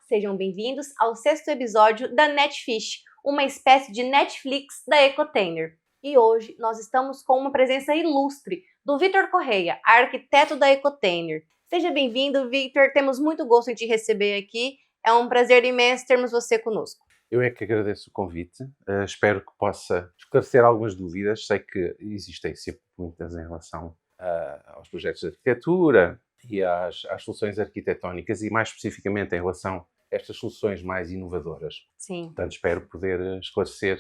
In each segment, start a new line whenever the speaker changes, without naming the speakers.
sejam bem-vindos ao 6º episódio da Netfish, uma espécie de Netflix da Ecotainer. E hoje nós estamos com uma presença ilustre do Vitor Correia, arquiteto da Ecotainer. Seja bem-vindo, Vitor, temos muito gosto em te receber aqui, é um prazer imenso termos você conosco.
Eu é que agradeço o convite, espero que possa esclarecer algumas dúvidas. Sei que existem sempre muitas em relação aos projetos de arquitetura e às soluções arquitetónicas e mais especificamente em relação a estas soluções mais inovadoras.
Sim.
Portanto, espero poder esclarecer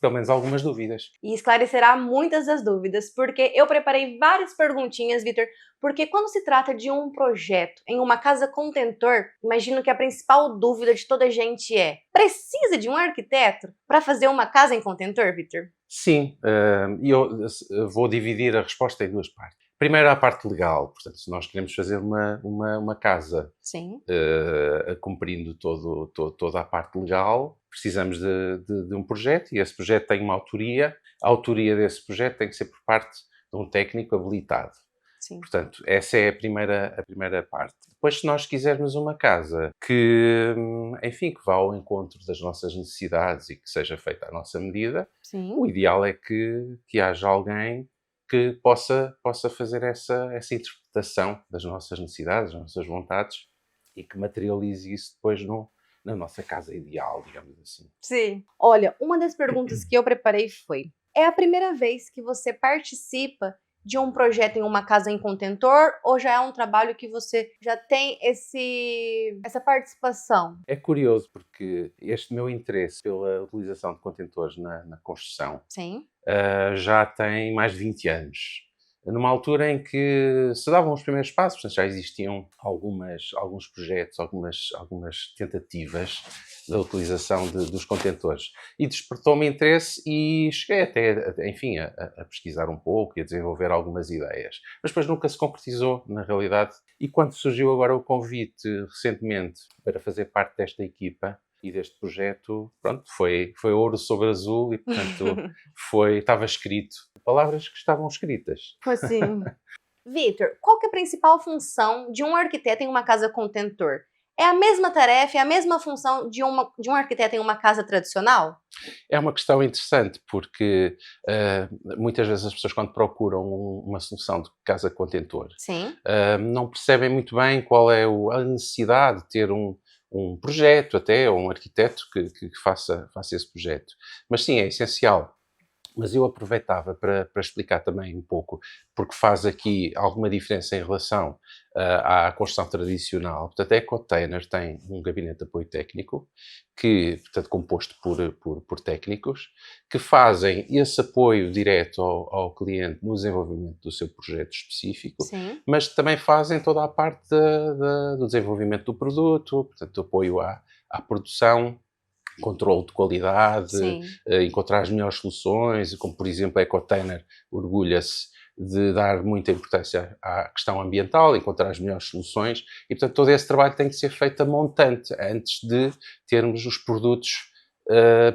pelo menos algumas dúvidas.
E esclarecerá muitas das dúvidas, porque eu preparei várias perguntinhas, Vitor, porque quando se trata de um projeto em uma casa contentor, imagino que a principal dúvida de toda a gente é: precisa de um arquiteto para fazer uma casa em contentor, Vitor?
Sim, e eu vou dividir a resposta em duas partes. Primeiro, a parte legal. Portanto, se nós queremos fazer uma casa
Sim.
cumprindo toda a parte legal, precisamos de um projeto e esse projeto tem uma autoria. A autoria desse projeto tem que ser por parte de um técnico habilitado.
Sim.
Portanto, essa é a primeira parte. Depois, se nós quisermos uma casa que, enfim, que vá ao encontro das nossas necessidades e que seja feita à nossa medida,
Sim.
o ideal é que haja alguém que possa fazer essa interpretação das nossas necessidades, das nossas vontades e que materialize isso depois na nossa casa ideal, digamos assim.
Sim. Olha, uma das perguntas que eu preparei foi: é a primeira vez que você participa de um projeto em uma casa em contentor ou já é um trabalho que você já tem essa participação?
É curioso porque este meu interesse pela utilização de contentores na construção
Sim.
já tem mais de 20 anos. Numa altura em que se davam os primeiros passos, portanto, já existiam alguns projetos, algumas tentativas da utilização dos contentores. E despertou-me interesse e cheguei até, enfim, a pesquisar um pouco e a desenvolver algumas ideias. Mas depois nunca se concretizou, na realidade. E quando surgiu agora o convite, recentemente, para fazer parte desta equipa e deste projeto, pronto, foi ouro sobre azul e, portanto, estava escrito. Palavras que estavam escritas.
Foi sim. Vitor, qual que é a principal função de um arquiteto em uma casa contentor? É a mesma tarefa, é a mesma função de um arquiteto em uma casa tradicional?
É uma questão interessante porque muitas vezes as pessoas quando procuram uma solução de casa contentor
Sim.
não percebem muito bem qual é a necessidade de ter um projeto até, ou um arquiteto que faça esse projeto. Mas sim, é essencial. Mas eu aproveitava para explicar também um pouco, porque faz aqui alguma diferença em relação à construção tradicional. Portanto, a Ecotainer tem um gabinete de apoio técnico, portanto, composto por técnicos, que fazem esse apoio direto ao cliente no desenvolvimento do seu projeto específico,
Sim.
mas também fazem toda a parte do desenvolvimento do produto, portanto, apoio à produção, controle de qualidade, encontrar as melhores soluções, como por exemplo a Ecotainer orgulha-se de dar muita importância à questão ambiental, encontrar as melhores soluções e, portanto, todo esse trabalho tem que ser feito a montante antes de termos os produtos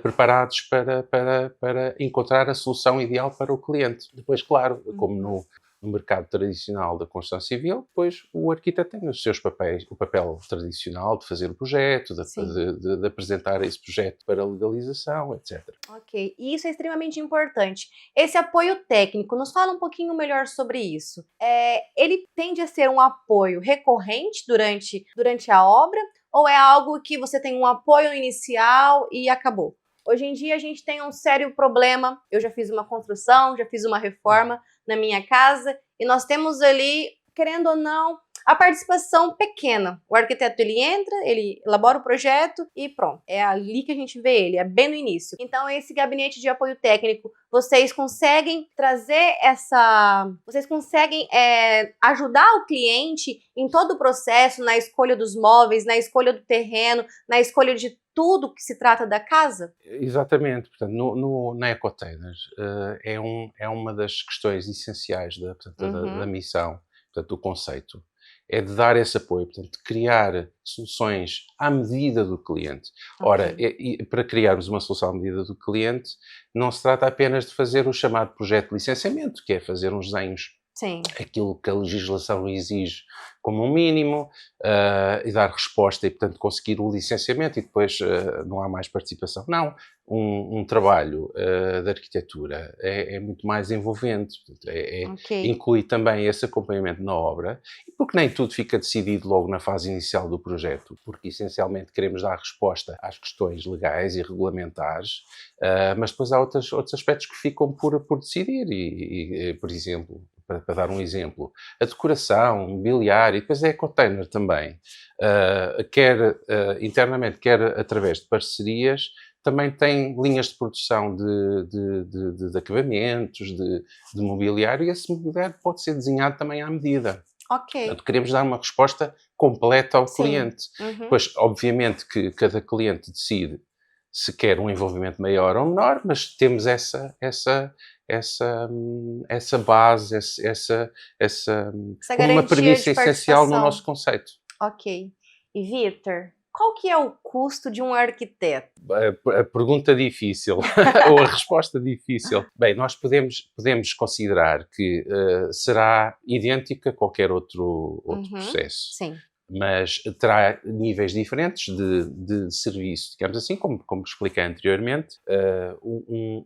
preparados para encontrar a solução ideal para o cliente. Depois, claro, como no mercado tradicional da construção civil, depois o arquiteto tem os seus papéis, o papel tradicional de fazer o projeto, de apresentar esse projeto para legalização, etc.
Ok, e isso é extremamente importante. Esse apoio técnico, nos fala um pouquinho melhor sobre isso. Ele tende a ser um apoio recorrente durante a obra ou é algo que você tem um apoio inicial e acabou? Hoje em dia a gente tem um sério problema, eu já fiz uma construção, já fiz uma reforma na minha casa e nós temos ali, querendo ou não, a participação pequena. O arquiteto ele entra, ele elabora o projeto e pronto. É ali que a gente vê ele, é bem no início. Então esse gabinete de apoio técnico, vocês conseguem trazer vocês conseguem ajudar o cliente em todo o processo, na escolha dos móveis, na escolha do terreno, na escolha de tudo que se trata da casa?
Exatamente. Portanto, na Ecotainer é uma das questões essenciais da missão, portanto, do conceito. É de dar esse apoio, portanto, de criar soluções à medida do cliente. Ora, para criarmos uma solução à medida do cliente, não se trata apenas de fazer o chamado projeto de licenciamento, que é fazer uns desenhos
Sim.
aquilo que a legislação exige como um mínimo, e dar resposta e, portanto, conseguir o licenciamento e depois não há mais participação. Não, um trabalho de arquitetura é muito mais envolvente, portanto,
Ok.
inclui também esse acompanhamento na obra, e porque nem tudo fica decidido logo na fase inicial do projeto, porque essencialmente queremos dar resposta às questões legais e regulamentares, mas depois há outros aspectos que ficam por decidir por exemplo, para dar um exemplo, a decoração, o mobiliário, e depois é a container também, quer internamente, quer através de parcerias, também tem linhas de produção de acabamentos, de mobiliário, e esse mobiliário pode ser desenhado também à medida.
Ok.
Portanto, queremos dar uma resposta completa ao
Sim.
cliente.
Uhum.
Pois, obviamente que cada cliente decide se quer um envolvimento maior ou menor, mas temos essa base,
Essa
como uma
garantia de
premissa essencial no
participação.
nosso conceito.
Ok. E Victor, qual que é o custo de um arquiteto?
A pergunta difícil, ou a resposta difícil. Bem, nós podemos considerar que será idêntica a qualquer outro
Uhum.
processo,
Sim.
mas terá níveis diferentes de serviço, digamos assim, como expliquei anteriormente.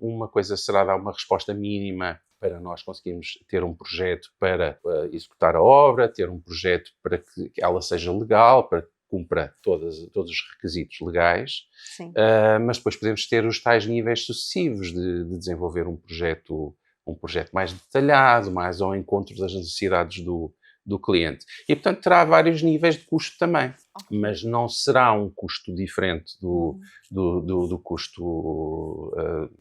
Uma coisa será dar uma resposta mínima para nós conseguirmos ter um projeto para executar a obra, ter um projeto para que ela seja legal, para que cumpra todos os requisitos legais,
Sim.
mas depois podemos ter os tais níveis sucessivos de desenvolver um projeto mais detalhado, mais ao encontro das necessidades do cliente. E, portanto, terá vários níveis de custo também, mas não será um custo diferente do custo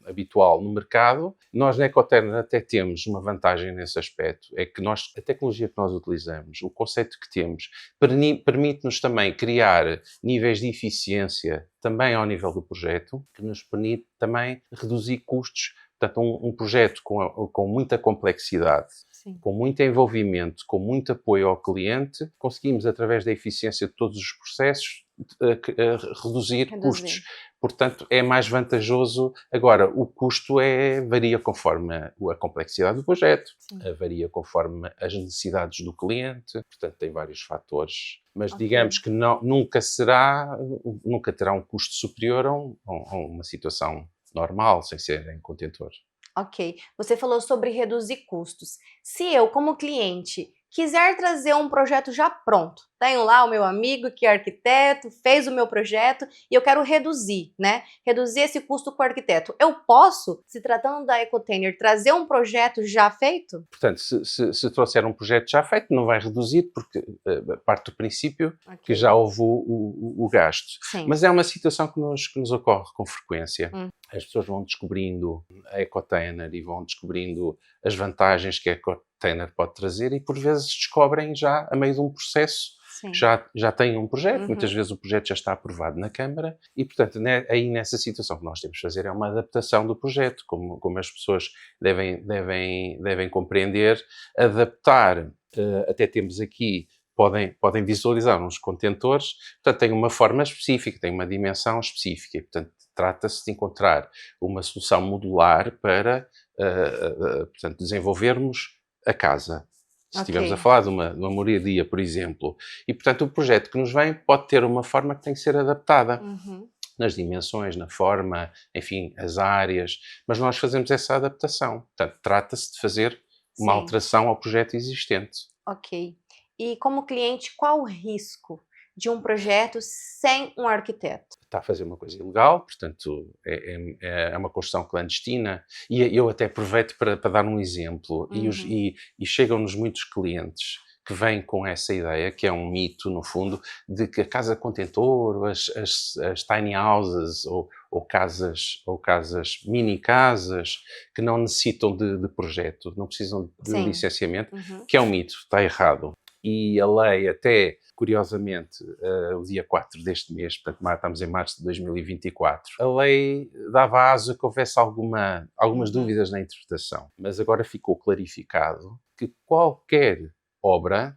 habitual no mercado. Nós, na Ecoterra, até temos uma vantagem nesse aspecto, é que a tecnologia que nós utilizamos, o conceito que temos, permite-nos também criar níveis de eficiência também ao nível do projeto, que nos permite também reduzir custos. Portanto, um projeto com muita complexidade,
Sim.
com muito envolvimento, com muito apoio ao cliente, conseguimos, através da eficiência de todos os processos, reduzir custos. Portanto, é mais vantajoso. Agora, o custo varia conforme a complexidade do projeto, varia conforme as necessidades do cliente, portanto, tem vários fatores. Mas digamos que nunca terá um custo superior a uma situação normal, sem ser em contentor.
Ok. Você falou sobre reduzir custos. Se eu, como cliente, quiser trazer um projeto já pronto, tenho lá o meu amigo que é arquiteto, fez o meu projeto e eu quero reduzir, né? Reduzir esse custo com o arquiteto. Eu posso, se tratando da Ecotainer, trazer um projeto já feito?
Portanto, se trouxer um projeto já feito, não vai reduzir, porque parte do princípio que já houve o gasto.
Sim.
Mas é uma situação que nos ocorre com frequência. As pessoas vão descobrindo a Ecotainer e vão descobrindo as vantagens que a Ecotainer pode trazer e, por vezes, descobrem já a meio de um processo. Já têm um projeto, muitas vezes o projeto já está aprovado na Câmara e, portanto, aí nessa situação que nós temos de fazer é uma adaptação do projeto, como as pessoas devem compreender, adaptar, até temos aqui, podem visualizar uns contentores, portanto, tem uma forma específica, tem uma dimensão específica e, portanto, trata-se de encontrar uma solução modular para, portanto, desenvolvermos a casa. Se estivermos a falar de uma moradia, por exemplo. E, portanto, o projeto que nos vem pode ter uma forma que tem que ser adaptada. Nas dimensões, na forma, enfim, as áreas. Mas nós fazemos essa adaptação. Portanto, trata-se de fazer uma alteração ao projeto existente.
Ok. E como cliente, qual o risco de um projeto sem um arquiteto?
Está a fazer uma coisa ilegal, portanto, é uma construção clandestina. E eu até aproveito para dar um exemplo. E chegam-nos muitos clientes que vêm com essa ideia, que é um mito, no fundo, de que a casa contentor, as tiny houses ou casas mini casas, que não necessitam de projeto, não precisam de licenciamento, que é um mito, está errado. E a lei até, curiosamente, o dia 4 deste mês, portanto, estamos em março de 2024, a lei dava aso a que houvesse algumas dúvidas na interpretação. Mas agora ficou clarificado que qualquer obra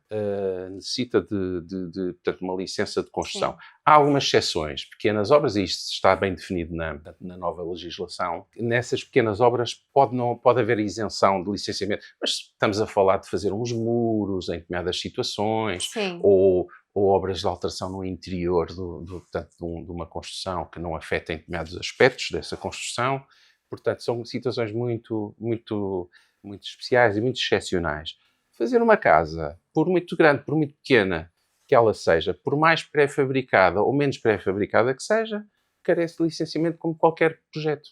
necessita portanto, uma licença de construção.
Sim.
Há algumas exceções, pequenas obras, e isto está bem definido na nova legislação. Nessas pequenas obras pode haver isenção de licenciamento, mas estamos a falar de fazer uns muros em determinadas situações,
Sim.
ou obras de alteração no interior portanto, de uma construção que não afetem determinados aspectos dessa construção. Portanto, são situações muito, muito, muito especiais e muito excepcionais. Fazer uma casa, por muito grande, por muito pequena que ela seja, por mais pré-fabricada ou menos pré-fabricada que seja, carece de licenciamento como qualquer projeto.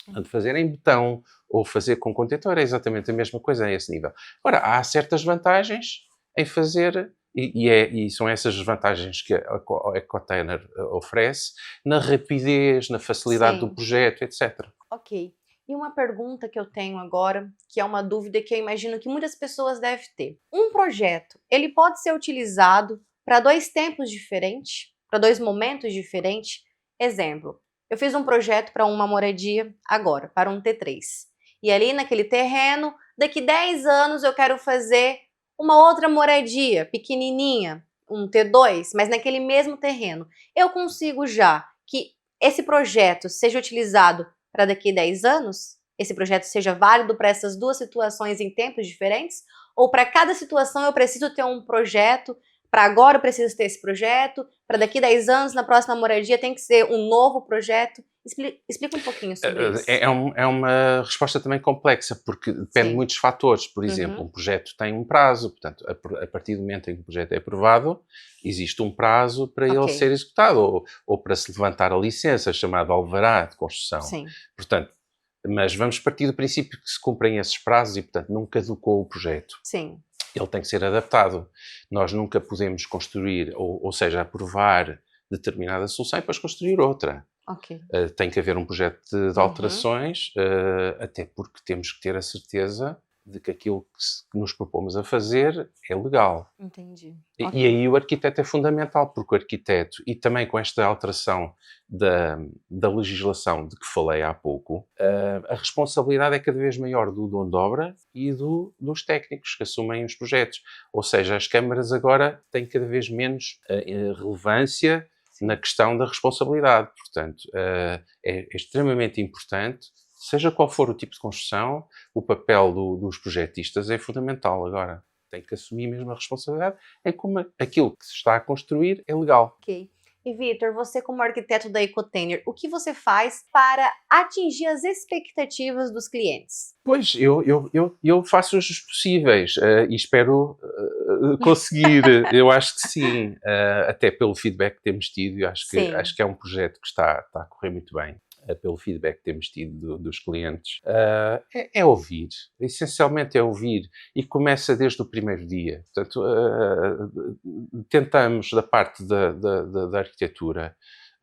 De fazer em betão ou fazer com contentor é exatamente a mesma coisa a esse nível. Ora, há certas vantagens em fazer, e são essas vantagens que a Ecotainer oferece, na rapidez, na facilidade do projeto, etc.
Ok. E uma pergunta que eu tenho agora, que é uma dúvida que eu imagino que muitas pessoas devem ter. Um projeto, ele pode ser utilizado para 2 tempos diferentes, para 2 momentos diferentes? Exemplo, eu fiz um projeto para uma moradia agora, para um T3. E ali naquele terreno, daqui 10 anos eu quero fazer uma outra moradia pequenininha, um T2, mas naquele mesmo terreno. Eu consigo já que esse projeto seja utilizado para daqui 10 anos, esse projeto seja válido para essas 2 situações em tempos diferentes? Ou para cada situação eu preciso ter um projeto, para agora eu preciso ter esse projeto, para daqui 10 anos, na próxima moradia, tem que ser um novo projeto? Explica um pouquinho sobre isso.
É uma resposta também complexa, porque depende de muitos fatores. Por exemplo, um projeto tem um prazo, portanto, a partir do momento em que o projeto é aprovado, existe um prazo para ele ser executado, ou para se levantar a licença, chamada alvará de construção.
Sim.
Portanto, mas vamos partir do princípio que se cumprem esses prazos e, portanto, não caducou o projeto.
Sim.
Ele tem que ser adaptado. Nós nunca podemos construir, ou seja, aprovar determinada solução e depois construir outra. Tem que haver um projeto de alterações, até porque temos que ter a certeza de que aquilo que nos propomos a fazer é legal.
Entendi.
E aí o arquiteto é fundamental, porque o arquiteto, e também com esta alteração da legislação de que falei há pouco, a responsabilidade é cada vez maior do dono de obra e dos técnicos que assumem os projetos. Ou seja, as câmaras agora têm cada vez menos relevância na questão da responsabilidade. Portanto, é extremamente importante, seja qual for o tipo de construção, o papel dos projetistas é fundamental agora. Tem que assumir mesmo a responsabilidade em como aquilo que se está a construir é legal.
Ok. E Vitor, você como arquiteto da Ecotainer, o que você faz para atingir as expectativas dos clientes?
Pois, eu faço os possíveis e espero conseguir. Eu acho que sim, até pelo feedback que temos tido, eu acho que é um projeto que está a correr muito bem. Pelo feedback que temos tido dos clientes, é ouvir. Essencialmente é ouvir e começa desde o primeiro dia. Portanto, tentamos, da parte da arquitetura,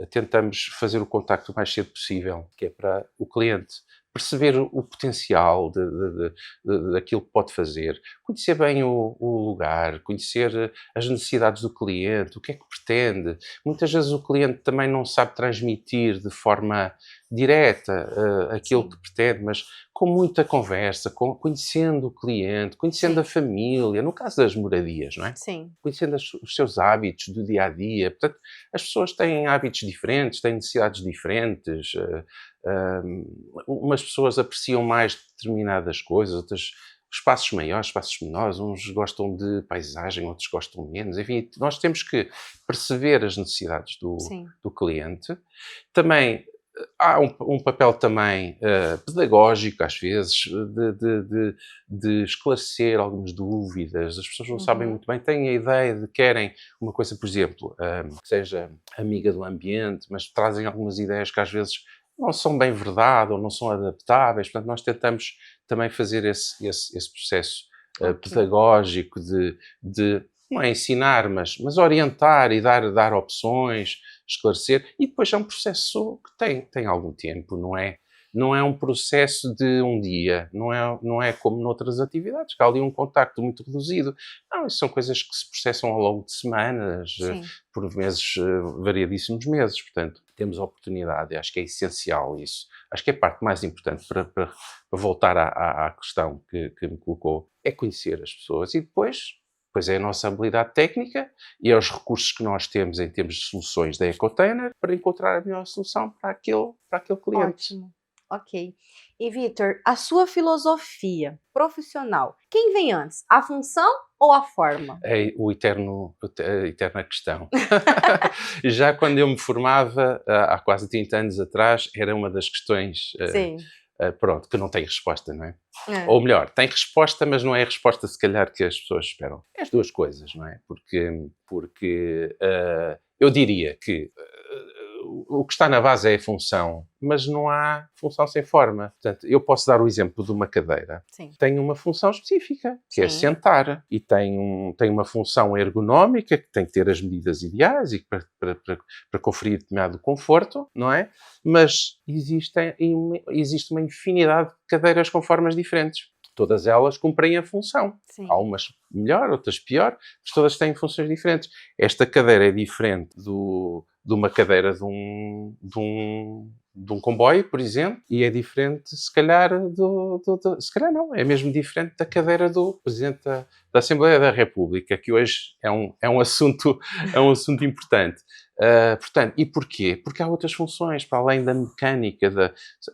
tentamos fazer o contacto o mais cedo possível, que é para o cliente perceber o potencial daquilo que pode fazer, conhecer bem o lugar, conhecer as necessidades do cliente, o que é que pretende. Muitas vezes o cliente também não sabe transmitir de forma direta aquilo que pretende, mas com muita conversa, conhecendo o cliente, conhecendo a família, no caso das moradias, não é?
Sim.
Conhecendo os seus hábitos do dia-a-dia. Portanto, as pessoas têm hábitos diferentes, têm necessidades diferentes. Umas pessoas apreciam mais determinadas coisas, outras espaços maiores, espaços menores, uns gostam de paisagem, outros gostam menos. Enfim, nós temos que perceber as necessidades do cliente. Também há um papel também pedagógico, às vezes, de esclarecer algumas dúvidas. As pessoas não sabem muito bem, têm a ideia de que querem uma coisa, por exemplo, que seja amiga do ambiente, mas trazem algumas ideias que às vezes não são bem verdade ou não são adaptáveis. Portanto, nós tentamos também fazer esse processo pedagógico de não é ensinar, mas orientar e dar opções, esclarecer. E depois é um processo que tem algum tempo, não é um processo de um dia, não é como noutras atividades, que há ali um contacto muito reduzido. Não, isso são coisas que se processam ao longo de semanas, por vezes variadíssimos meses. Portanto, temos a oportunidade, acho que é essencial isso. Acho que é a parte mais importante para voltar à questão que me colocou, é conhecer as pessoas e depois depois é a nossa habilidade técnica e é os recursos que nós temos em termos de soluções da Ecotainer para encontrar a melhor solução para aquele cliente.
Ótimo. Ok. E, Vitor, a sua filosofia profissional, quem vem antes, a função ou a forma?
É a eterna questão. Já quando eu me formava, há quase 30 anos atrás, era uma das questões,
Sim.
pronto, que não tem resposta, não é?
É.
Ou melhor, tem resposta, mas não é a resposta, se calhar, que as pessoas esperam. É as duas coisas, não é? Porque eu diria que o que está na base é a função, mas não há função sem forma. Portanto, eu posso dar o exemplo de uma cadeira.
Sim.
Tem uma função específica, que é
Sim.
sentar. E tem uma função ergonómica, que tem que ter as medidas ideais e para conferir determinado conforto, não é? Mas existe uma infinidade de cadeiras com formas diferentes. Todas elas cumprem a função.
Sim.
Há umas melhor, outras pior, mas todas têm funções diferentes. Esta cadeira é diferente de uma cadeira de um comboio, por exemplo, e é diferente, se calhar, se calhar não, é mesmo diferente da cadeira do Presidente da Assembleia da República, que hoje é um assunto importante. Portanto, e porquê? Porque há outras funções, para além da mecânica,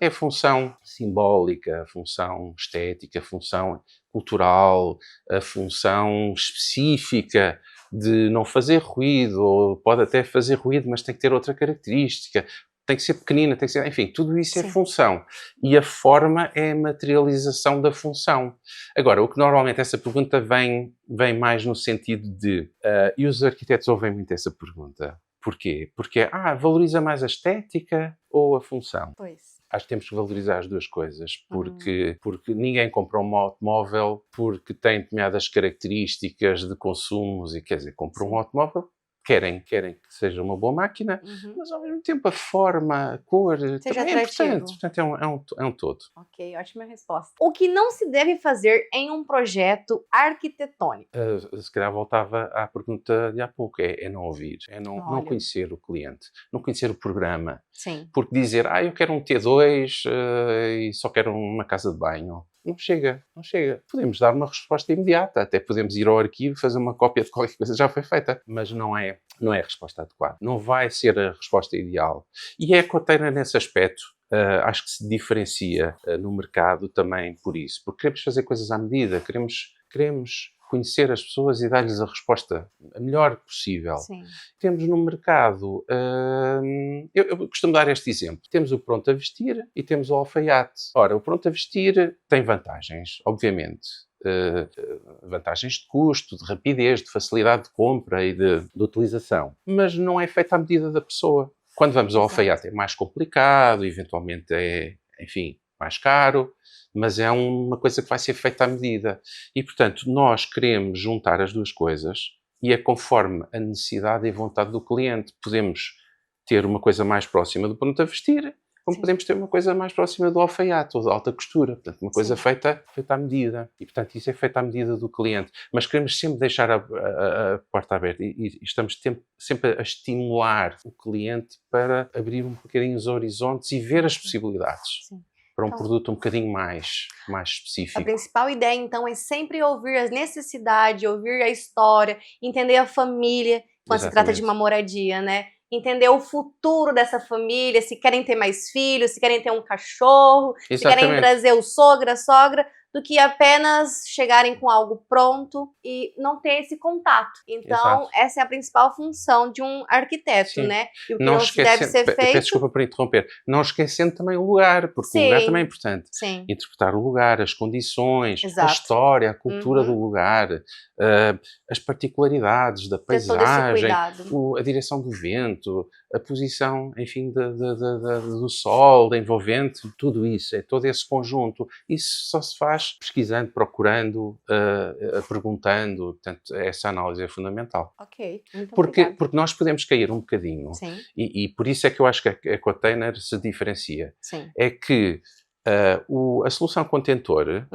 é a função simbólica, a função estética, a função cultural, a função específica de não fazer ruído, ou pode até fazer ruído, mas tem que ter outra característica, tem que ser pequenina, tem que ser, enfim, tudo isso
Sim.
é função. E a forma é a materialização da função. Agora, o que normalmente essa pergunta vem mais no sentido de, e os arquitetos ouvem muito essa pergunta. Porquê? Porque valoriza mais a estética ou a função?
Pois.
Acho que temos que valorizar as duas coisas, porque ninguém compra um automóvel porque tem determinadas características de consumos e, quer dizer, compra um automóvel, querem que seja uma boa máquina, mas ao mesmo tempo a forma, a cor, também é importante. Portanto, é um todo.
Ok, ótima resposta. O que não se deve fazer em um projeto arquitetônico?
Se calhar voltava à pergunta de há pouco, é não ouvir, é não conhecer o cliente, não conhecer o programa.
Sim.
Porque dizer, eu quero um T2 e só quero uma casa de banho. Não chega. Podemos dar uma resposta imediata, até podemos ir ao arquivo e fazer uma cópia de qualquer coisa que já foi feita, mas não é a resposta adequada. Não vai ser a resposta ideal. E a Ecotainer, nesse aspecto, acho que se diferencia no mercado também por isso. Porque queremos fazer coisas à medida, queremos conhecer as pessoas e dar-lhes a resposta a melhor possível.
Sim.
Temos no mercado, eu costumo dar este exemplo, temos o pronto a vestir e temos o alfaiate. Ora, o pronto a vestir tem vantagens, obviamente. Vantagens de custo, de rapidez, de facilidade de compra e de utilização. Mas não é feita à medida da pessoa. Quando vamos ao alfaiate é mais complicado, eventualmente é, enfim, mais caro, mas é uma coisa que vai ser feita à medida. E, portanto, nós queremos juntar as duas coisas e é conforme a necessidade e vontade do cliente. Podemos ter uma coisa mais próxima do pronto a vestir, como podemos ter uma coisa mais próxima do alfaiate ou da alta costura. Portanto, uma coisa feita à medida. E, portanto, isso é feito à medida do cliente. Mas queremos sempre deixar a porta aberta e estamos sempre a estimular o cliente para abrir um bocadinho os horizontes e ver as possibilidades.
Sim.
Para um produto um bocadinho mais específico.
A principal ideia, então, é sempre ouvir as necessidades, ouvir a história, entender a família, quando se trata de uma moradia, né? Entender o futuro dessa família, se querem ter mais filhos, se querem ter um cachorro, se querem trazer o sogro, a sogra, do que apenas chegarem com algo pronto e não ter esse contato. Então, essa é a principal função de um arquiteto, né? E o que não deve ser feito...
Peço desculpa por interromper. Não esquecendo também o lugar, porque o lugar também é importante.
Sim.
Interpretar o lugar, as condições, a história, a cultura do lugar, as particularidades da paisagem, a direção do vento, a posição, enfim, do sol, da envolvente, tudo isso, é todo esse conjunto. Isso só se faz pesquisando, procurando, perguntando. Portanto, essa análise é fundamental.
Ok, muito
porque nós podemos cair um bocadinho, e por isso é que eu acho que a Ecotainer se diferencia.
Sim.
É que a solução contentor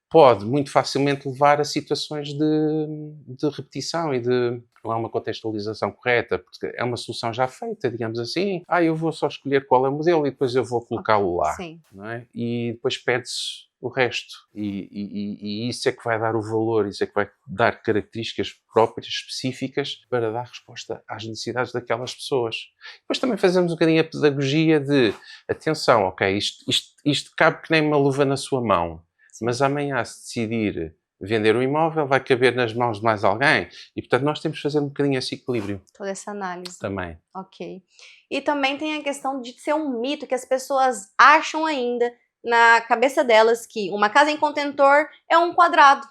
pode muito facilmente levar a situações de repetição e de não há uma contextualização correta, porque é uma solução já feita, digamos assim. Eu vou só escolher qual é o modelo e depois eu vou colocá-lo lá.
Sim.
Não é? E depois perde-se o resto. E isso é que vai dar o valor, isso é que vai dar características próprias, específicas, para dar resposta às necessidades daquelas pessoas. Depois também fazemos um bocadinho a pedagogia de, atenção, ok, isto cabe que nem uma luva na sua mão, mas amanhã se decidir vender um imóvel, vai caber nas mãos de mais alguém. E, portanto, nós temos que fazer um bocadinho esse equilíbrio.
Toda essa análise.
Também.
Ok. E também tem a questão de ser um mito que as pessoas acham ainda na cabeça delas que uma casa em contentor é um quadrado.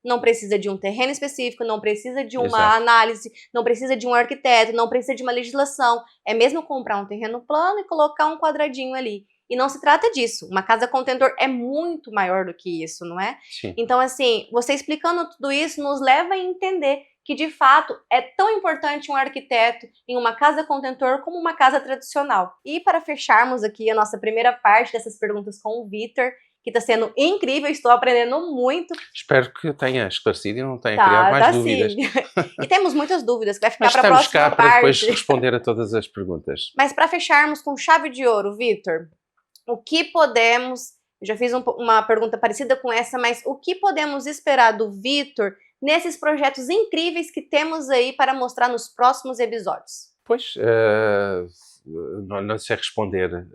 Não precisa de um terreno específico, não precisa de uma análise, não precisa de um arquiteto, não precisa de uma legislação. É mesmo comprar um terreno plano e colocar um quadradinho ali. E não se trata disso. Uma casa contentor é muito maior do que isso, não é?
Sim.
Então, assim, você explicando tudo isso nos leva a entender que, de fato, é tão importante um arquiteto em uma casa contentor como uma casa tradicional. E para fecharmos aqui a nossa primeira parte dessas perguntas com o Vitor, que está sendo incrível, estou aprendendo muito.
Espero que tenha esclarecido e não tenha criado mais dúvidas.
Sim. E temos muitas dúvidas, que vai ficar para a próxima parte.
Para depois responder a todas as perguntas.
Mas para fecharmos com chave de ouro, Vitor, o que podemos, eu já fiz uma pergunta parecida com essa, mas o que podemos esperar do Vitor nesses projetos incríveis que temos aí para mostrar nos próximos episódios?
Pois, não sei responder.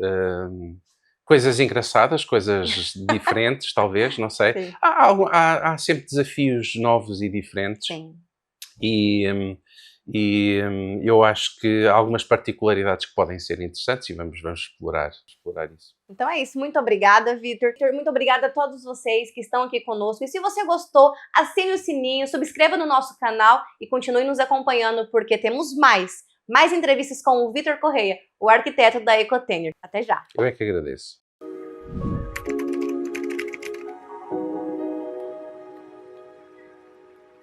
Coisas engraçadas, coisas diferentes, talvez, não sei. Há sempre desafios novos e diferentes.
Sim.
E eu acho que há algumas particularidades que podem ser interessantes e vamos explorar isso.
Então é isso, muito obrigada, Vitor. Muito obrigada a todos vocês que estão aqui conosco. E se você gostou, assine o sininho, subscreva no nosso canal e continue nos acompanhando, porque temos mais entrevistas com o Vitor Correia, o arquiteto da Ecotenure. Até já!
Eu é que agradeço.